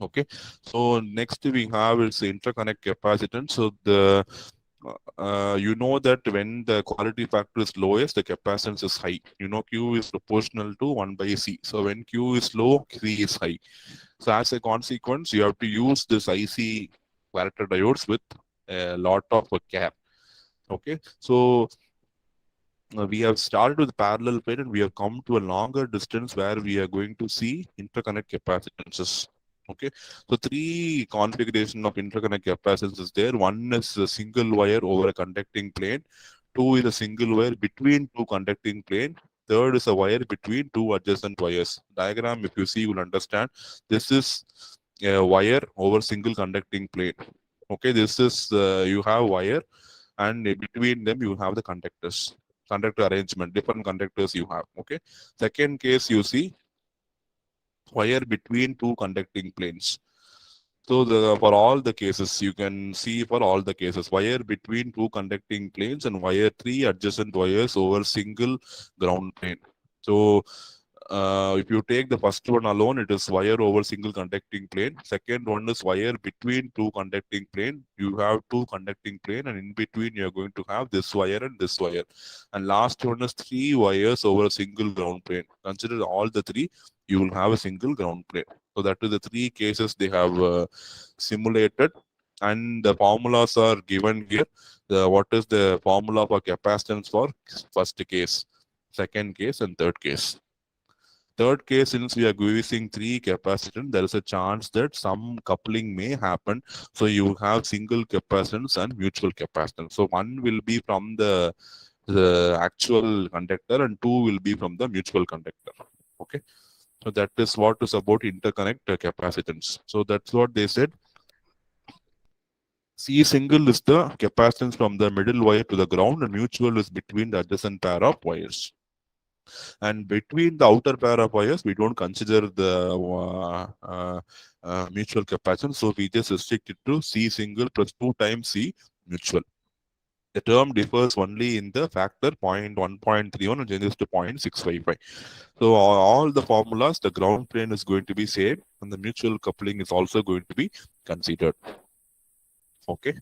Okay, so next we have is interconnect capacitance. So the you know that when the quality factor is lowest, the capacitance is high. You know Q is proportional to 1 by C. So when Q is low, C is high. So as a consequence, you have to use this IC character diodes with a lot of care. Okay, so we have started with parallel plate and we have come to a longer distance where we are going to see interconnect capacitances. Okay, so three configuration of interconnect capacitance is there. One is a single wire over a conducting plane. Two is a single wire between two conducting plane. Third is a wire between two adjacent wires. Diagram, if you see, you will understand. This is a wire over single conducting plane. Okay, this is you have wire, and between them you have the conductor arrangement, different conductors you have. Okay, second case you see wire between two conducting planes. So for all the cases, you can see for all the cases, wire between two conducting planes and wire three adjacent wires over single ground plane. So if you take the first one alone, it is wire over single conducting plane. Second one is wire between two conducting plane. You have two conducting plane, and in between you are going to have this wire and this wire. And last one is three wires over a single ground plane. Consider all the three, you will have a single ground plane. So that is the three cases they have simulated, and the formulas are given here. What is the formula for capacitance for first case, second case, and third case? Third case, since we are using three capacitance, there is a chance that some coupling may happen. So you have single capacitance and mutual capacitance. So one will be from the actual conductor and two will be from the mutual conductor. Okay. So that is what is about interconnect capacitance. So that's what they said. C single is the capacitance from the middle wire to the ground, and mutual is between the adjacent pair of wires. And between the outer pair of wires, we don't consider the mutual capacitance. So we just restrict it to C single plus 2 times C mutual. The term differs only in the factor 0.1.31 and changes to 0.655. So all the formulas, the ground plane is going to be same, and the mutual coupling is also going to be considered. Okay.